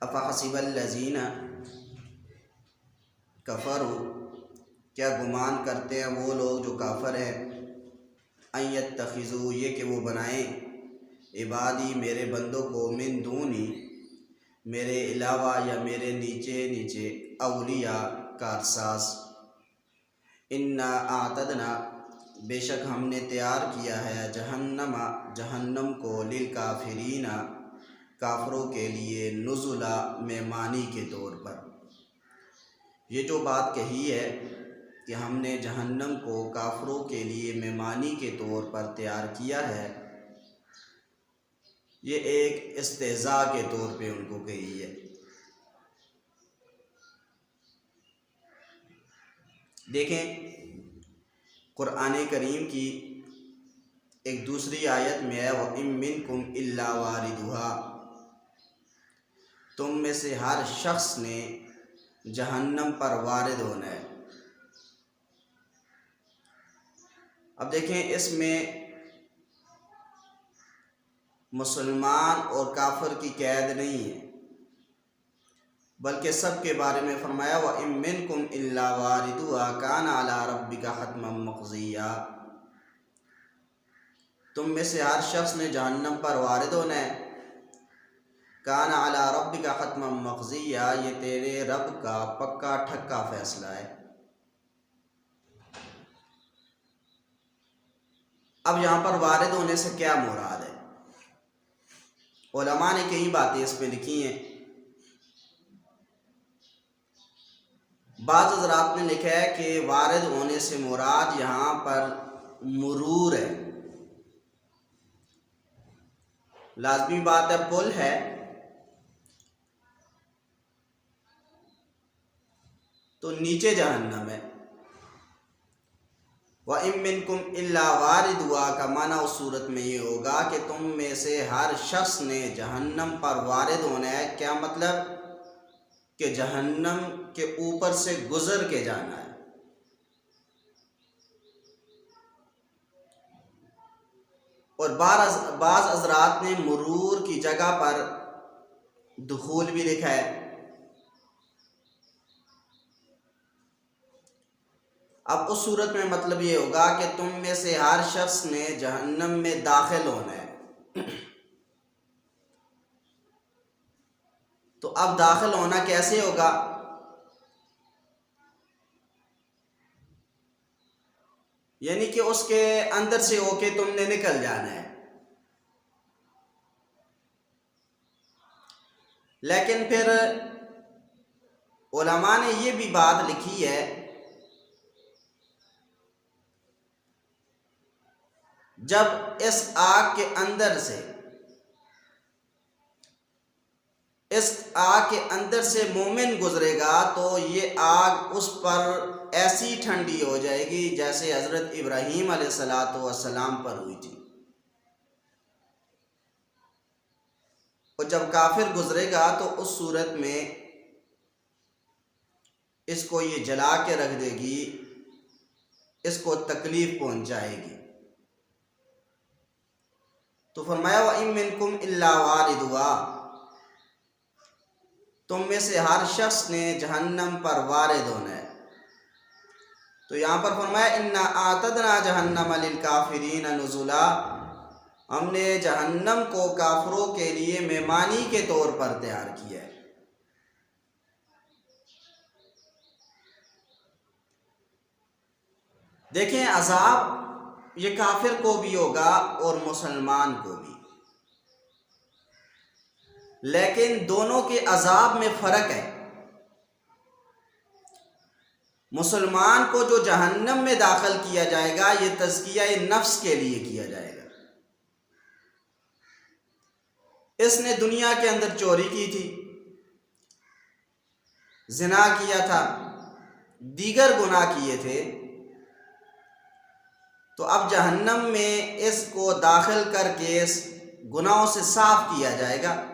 افحسب الذین کفروا، کیا گمان کرتے ہیں وہ لوگ جو کافر ہیں، ان یتخذوا، یہ کہ وہ بنائیں، عبادی میرے بندوں کو، من دونی میرے علاوہ یا میرے نیچے نیچے، اولیاء کارساز، انا اعتدنا، بے شک ہم نے تیار کیا ہے، جہنم کو، للکافرین کافروں کے لیے، نزلا مہمانی کے طور پر۔ یہ جو بات کہی ہے کہ ہم نے جہنم کو کافروں کے لیے مہمانی کے طور پر تیار کیا ہے، یہ ایک استہزاء کے طور پہ ان کو کہی ہے۔ دیکھیں قرآن کریم کی ایک دوسری آیت میں ہے وَإِن مِّنكُمْ إِلَّا وَارِدُهَا، تم میں سے ہر شخص نے جہنم پر وارد ہونا ہے۔ اب دیکھیں اس میں مسلمان اور کافر کی قید نہیں ہے، بلکہ سب کے بارے میں فرمایا وَإِن مِّنكُمْ إِلَّا وَارِدُهَا كَانَ عَلَىٰ رَبِّكَ حَتْمًا مَّقْضِيًّا، تم میں سے ہر شخص نے جہنم پر وارد ہونا ہے۔ کان علی ربک حتما مقضیہ، یہ تیرے رب کا پکا ٹھکا فیصلہ ہے۔ اب یہاں پر وارد ہونے سے کیا مراد ہے؟ علماء نے کئی باتیں اس پہ لکھی ہیں۔ بعض حضرات نے لکھا ہے کہ وارد ہونے سے مراد یہاں پر مرور ہے۔ لازمی بات ہے، پل ہے تو نیچے جہنم ہے۔ وَإِن مِّنكُمْ إِلَّا وَارِدُهَا کا معنی اس صورت میں یہ ہوگا کہ تم میں سے ہر شخص نے جہنم پر وارد ہونا ہے۔ کیا مطلب؟ کہ جہنم کے اوپر سے گزر کے جانا ہے۔ اور بعض حضرات نے مرور کی جگہ پر دخول بھی لکھا ہے۔ اب اس صورت میں مطلب یہ ہوگا کہ تم میں سے ہر شخص نے جہنم میں داخل ہونا ہے۔ تو اب داخل ہونا کیسے ہوگا؟ یعنی کہ اس کے اندر سے ہو کے تم نے نکل جانا ہے۔ لیکن پھر علماء نے یہ بھی بات لکھی ہے، جب اس آگ کے اندر سے مومن گزرے گا تو یہ آگ اس پر ایسی ٹھنڈی ہو جائے گی جیسے حضرت ابراہیم علیہ السلام پر ہوئی تھی۔ اور جب کافر گزرے گا تو اس صورت میں اس کو یہ جلا کے رکھ دے گی، اس کو تکلیف پہنچائے گی۔ تو فرمایا وَإِن مِّنكُمْ إِلَّا وَارِدُهَا، تم میں سے ہر شخص نے جہنم پر وارد ہونا ہے۔ تو یہاں پر فرمایا اِنَّا أَعْتَدْنَا جَهَنَّمَ لِلْكَافِرِينَ نُزُلًا، ہم نے جہنم کو کافروں کے لیے مہمانی کے طور پر تیار کیا ہے۔ دیکھیں عذاب یہ کافر کو بھی ہوگا اور مسلمان کو بھی، لیکن دونوں کے عذاب میں فرق ہے۔ مسلمان کو جو جہنم میں داخل کیا جائے گا یہ تزکیہ نفس کے لیے کیا جائے گا۔ اس نے دنیا کے اندر چوری کی تھی، زنا کیا تھا، دیگر گناہ کیے تھے، تو اب جہنم میں اس کو داخل کر کے اس گناہوں سے صاف کیا جائے گا۔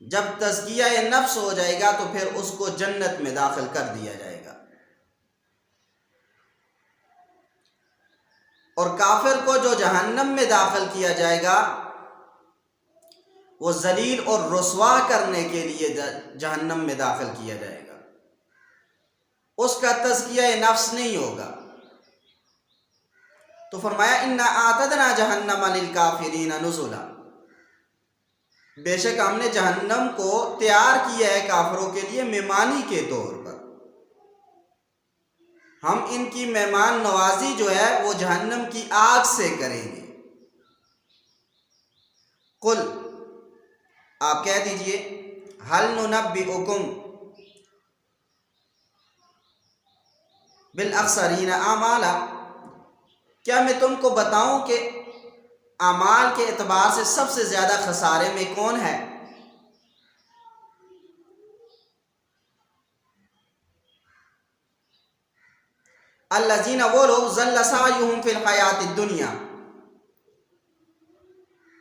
جب تزکیہ نفس ہو جائے گا تو پھر اس کو جنت میں داخل کر دیا جائے گا۔ اور کافر کو جو جہنم میں داخل کیا جائے گا وہ ذلیل اور رسوا کرنے کے لیے جہنم میں داخل کیا جائے گا، اس کا تزکیہ نفس نہیں ہوگا۔ تو فرمایا اِنَّا أَعْتَدْنَا جَهَنَّمَ لِلْكَافِرِينَ نُزُلًا، بے شک ہم نے جہنم کو تیار کیا ہے کافروں کے لیے مہمانی کے طور پر۔ ہم ان کی مہمان نوازی جو ہے وہ جہنم کی آگ سے کریں گے۔ قل، آپ کہہ دیجئے، هل ننبئکم بالاخسرین اعمالا، کیا میں تم کو بتاؤں کہ اعمال کے اعتبار سے سب سے زیادہ خسارے میں کون ہے؟ الذین، وہ لوگ، ضل سعیہم فی الحیات الدنیا،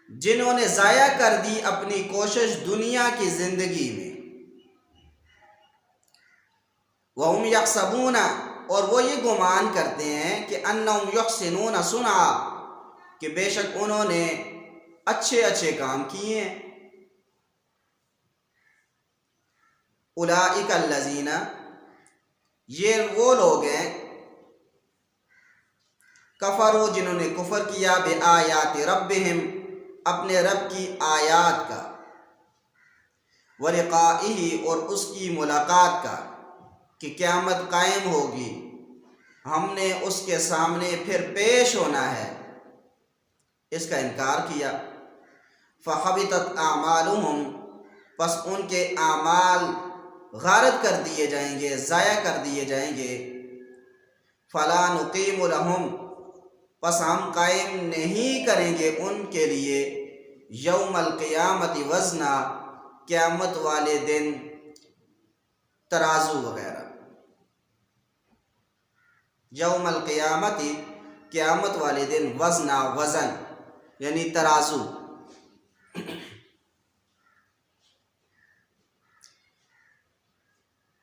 جنہوں نے ضائع کر دی اپنی کوشش دنیا کی زندگی میں، وہم یحسبون، اور وہ یہ گمان کرتے ہیں کہ انہم یحسنون صنعا، کہ بے شک انہوں نے اچھے اچھے کام کیے ہیں۔ اولئک الذین، یہ وہ لوگ ہیں، کفروا، جنہوں نے کفر کیا، بآیات ربہم، اپنے رب کی آیات کا، ولقائہ، اور اس کی ملاقات کا، کہ قیامت قائم ہوگی، ہم نے اس کے سامنے پھر پیش ہونا ہے، اس کا انکار کیا۔ فحبطت اعمالہم، پس ان کے اعمال غارت کر دیے جائیں گے، ضائع کر دیے جائیں گے۔ فلا نقیم لہم، پس ہم قائم نہیں کریں گے ان کے لیے یوم القیامت وزنا، قیامت والے دن ترازو وغیرہ۔ یوم القیامت، قیامت والے دن، وزنا، وزن یعنی ترازو۔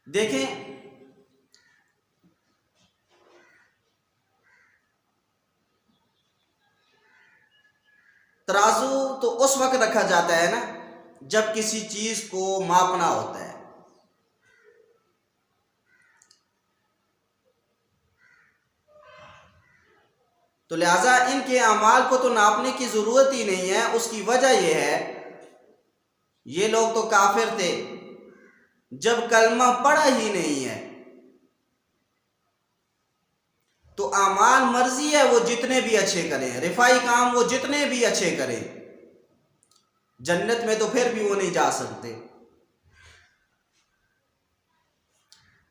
دیکھیں، ترازو تو اس وقت رکھا جاتا ہے نا جب کسی چیز کو ماپنا ہوتا ہے۔ تو لہٰذا ان کے اعمال کو تو ناپنے کی ضرورت ہی نہیں ہے۔ اس کی وجہ یہ ہے، یہ لوگ تو کافر تھے، جب کلمہ پڑھا ہی نہیں ہے تو اعمال مرضی ہے وہ جتنے بھی اچھے کریں، رفائی کام وہ جتنے بھی اچھے کریں، جنت میں تو پھر بھی وہ نہیں جا سکتے۔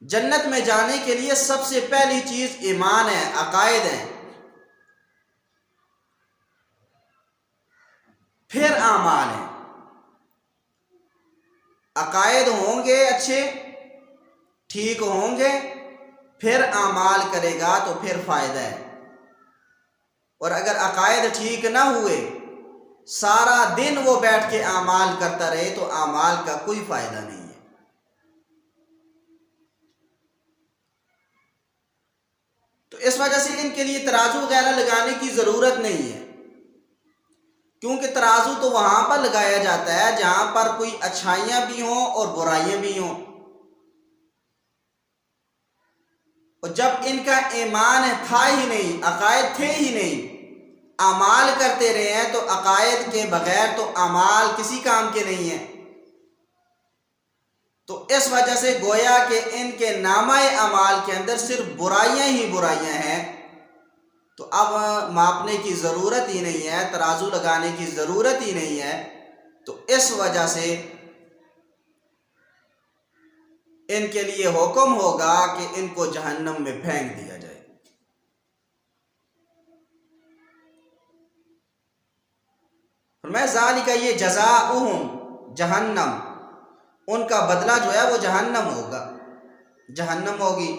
جنت میں جانے کے لیے سب سے پہلی چیز ایمان ہے، عقائد ہیں، پھر اعمال ہیں۔ عقائد ہوں گے اچھے، ٹھیک ہوں گے، پھر اعمال کرے گا تو پھر فائدہ ہے۔ اور اگر عقائد ٹھیک نہ ہوئے، سارا دن وہ بیٹھ کے اعمال کرتا رہے تو اعمال کا کوئی فائدہ نہیں ہے۔ تو اس وجہ سے ان کے لیے ترازو وغیرہ لگانے کی ضرورت نہیں ہے، کیونکہ ترازو تو وہاں پر لگایا جاتا ہے جہاں پر کوئی اچھائیاں بھی ہوں اور برائیاں بھی ہوں۔ اور جب ان کا ایمان تھا ہی نہیں، عقائد تھے ہی نہیں، اعمال کرتے رہے ہیں، تو عقائد کے بغیر تو اعمال کسی کام کے نہیں ہیں۔ تو اس وجہ سے گویا کہ ان کے نامہ اعمال کے اندر صرف برائیاں ہی برائیاں ہیں، تو اب ماپنے کی ضرورت ہی نہیں ہے، ترازو لگانے کی ضرورت ہی نہیں ہے۔ تو اس وجہ سے ان کے لیے حکم ہوگا کہ ان کو جہنم میں پھینک دیا جائے۔ فرمایا ذالک، یہ جزاؤہم جہنم، ان کا بدلہ جو ہے وہ جہنم ہوگا، جہنم ہوگی،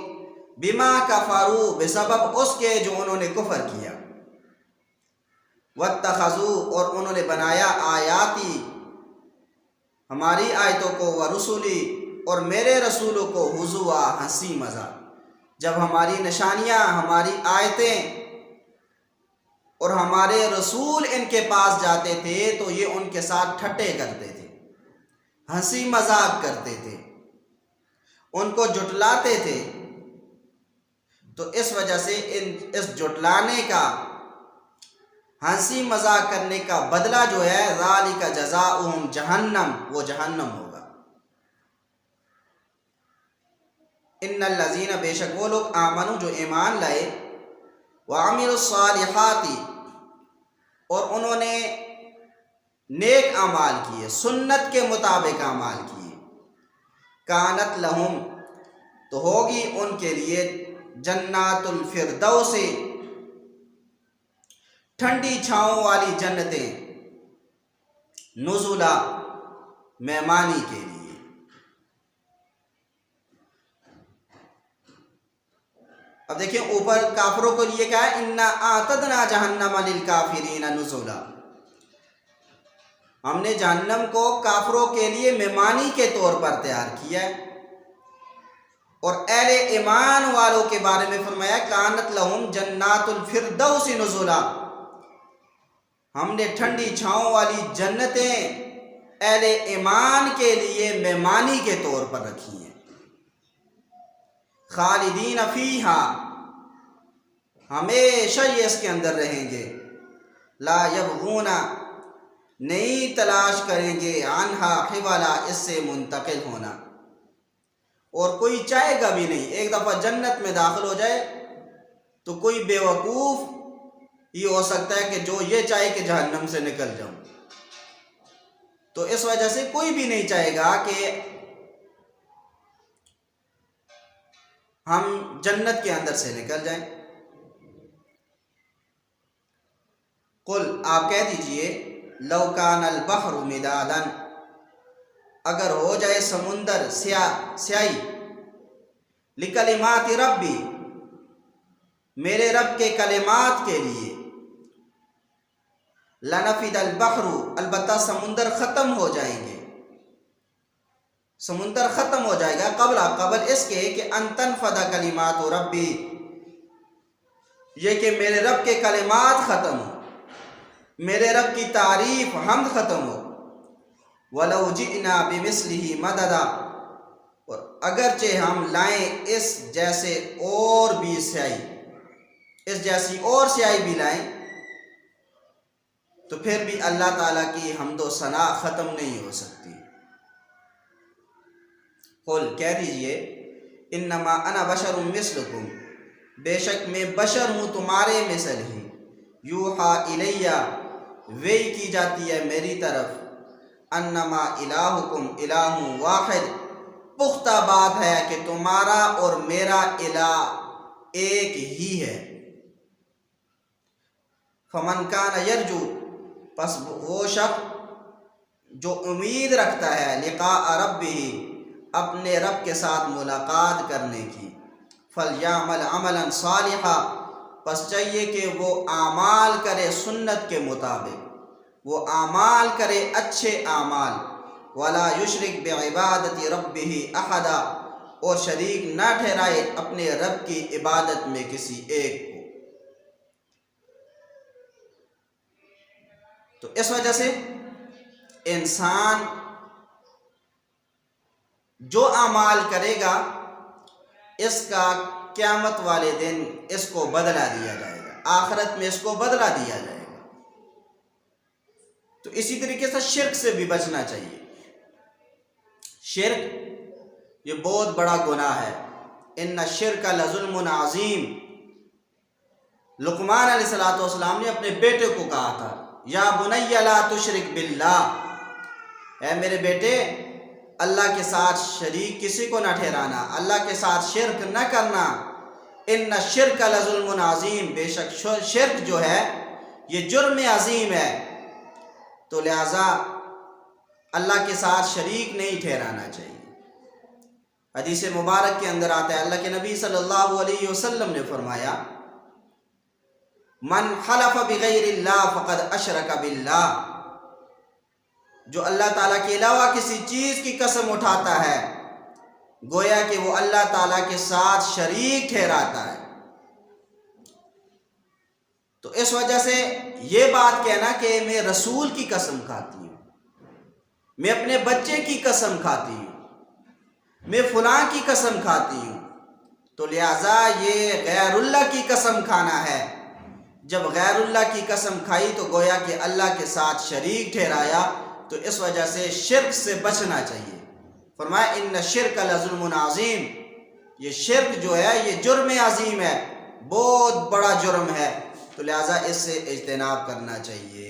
بما کفروا، بسبب اس کے جو انہوں نے کفر کیا، واتخذوا، اور انہوں نے بنایا، آیاتی، ہماری آیتوں کو، ورسولی، اور میرے رسولوں کو، ہزوا، ہنسی مذاق۔ جب ہماری نشانیاں، ہماری آیتیں اور ہمارے رسول ان کے پاس جاتے تھے تو یہ ان کے ساتھ ٹھٹے کرتے تھے، ہنسی مذاق کرتے تھے، ان کو جھٹلاتے تھے۔ تو اس وجہ سے اس جھٹلانے کا، ہنسی مذاق کرنے کا بدلہ جو ہے ذالک جزاؤہم جہنم، وہ جہنم ہوگا۔ ان الذین، بے شک وہ لوگ، آمنو جو ایمان لائے، وعملوا الصالحات، اور انہوں نے نیک اعمال کیے، سنت کے مطابق اعمال کیے، کانت لہم، تو ہوگی ان کے لیے، جنات الفردوس، ٹھنڈی چھاؤں والی جنتیں، نزلا، مہمانی کے لیے۔ اب دیکھیں اوپر کافروں کو لیے کیا ہے، انا اعتدنا جہنم للکافرین نزلا، ہم نے جہنم کو کافروں کے لیے مہمانی کے طور پر تیار کیا ہے، اور اہل ایمان والوں کے بارے میں فرمایا کانت لہم جنات الفردوس نزلا، ہم نے ٹھنڈی چھاؤں والی جنتیں اہل ایمان کے لیے مہمانی کے طور پر رکھی ہیں، خالدین فیہا، ہمیشہ یہ اس کے اندر رہیں گے، لا یبغون، نہیں تلاش کریں گے، عنہا حولا، اس سے منتقل ہونا، اور کوئی چاہے گا بھی نہیں۔ ایک دفعہ جنت میں داخل ہو جائے تو کوئی بیوقوف یہ ہو سکتا ہے کہ جو یہ چاہے کہ جہنم سے نکل جاؤں، تو اس وجہ سے کوئی بھی نہیں چاہے گا کہ ہم جنت کے اندر سے نکل جائیں۔ قل، آپ کہہ دیجئے، لو کان البحر مدادا، اگر ہو جائے سمندر سیاہی، لکلمات ربی، میرے رب کے کلمات کے لیے، لنفد البحر، البتہ سمندر ختم ہو جائیں گے، سمندر ختم ہو جائے گا، قبل اس کے کہ ان تنفد کلمات ربی، یہ کہ میرے رب کے کلمات ختم ہو، میرے رب کی تعریف حمد ختم ہو، وَلَوْ جِئْنَا بِمِثْلِهِ مَدَدًا، اور اگرچہ ہم لائیں اس جیسے اور بھی سیاہی، اس جیسی اور سیاہی بھی لائیں، تو پھر بھی اللہ تعالیٰ کی حمد و ثنا ختم نہیں ہو سکتی۔ قل، کہہ دیجئے، انما انا بشر مثلکم، بے شک میں بشر ہوں تمہارے مثل ہی، یوحا الیہ، وحی کی جاتی ہے میری طرف، انما الہکم الہ واحد، پختہ بات ہے کہ تمہارا اور میرا الہ ایک ہی ہے۔ فمن کان یرجو، پس وہ شخص جو امید رکھتا ہے، لقاء ربہ، اپنے رب کے ساتھ ملاقات کرنے کی، فلیعمل عملا صالحا، پس چاہیے کہ وہ اعمال کرے سنت کے مطابق، وہ اعمال کرے اچھے اعمال، ولا یشرک بعبادت ربہ احدا، اور شریک نہ ٹھہرائے اپنے رب کی عبادت میں کسی ایک کو۔ تو اس وجہ سے انسان جو اعمال کرے گا اس کا قیامت والے دن اس کو بدلہ دیا جائے گا، آخرت میں اس کو بدلہ دیا جائے گا۔ تو اسی طریقے سے شرک سے بھی بچنا چاہیے۔ شرک یہ بہت بڑا گناہ ہے، ان الشرک لظلم عظیم۔ لقمان علیہ السلام نے اپنے بیٹے کو کہا تھا، یا بنی لا تشرک باللہ، اے میرے بیٹے اللہ کے ساتھ شریک کسی کو نہ ٹھہرانا، اللہ کے ساتھ شرک نہ کرنا، ان الشرک لظلم عظیم، بے شک شرک جو ہے یہ جرم عظیم ہے، تو لہٰذا اللہ کے ساتھ شریک نہیں ٹھہرانا چاہیے۔ حدیث مبارک کے اندر آتا ہے، اللہ کے نبی صلی اللہ علیہ وسلم نے فرمایا، من حلف بغیر اللہ فقد اشرک باللہ، جو اللہ تعالیٰ کے علاوہ کسی چیز کی قسم اٹھاتا ہے گویا کہ وہ اللہ تعالیٰ کے ساتھ شریک ٹھہراتا ہے۔ تو اس وجہ سے یہ بات کہنا کہ میں رسول کی قسم کھاتی ہوں، میں اپنے بچے کی قسم کھاتی ہوں، میں فلاں کی قسم کھاتی ہوں، تو لہٰذا یہ غیر اللہ کی قسم کھانا ہے۔ جب غیر اللہ کی قسم کھائی تو گویا کہ اللہ کے ساتھ شریک ٹھہرایا، تو اس وجہ سے شرک سے بچنا چاہیے۔ فرمایا ان الشرک لظلم عظیم، یہ شرک جو ہے یہ جرم عظیم ہے، بہت بڑا جرم ہے، تو لہٰذا اس سے اجتناب کرنا چاہیے۔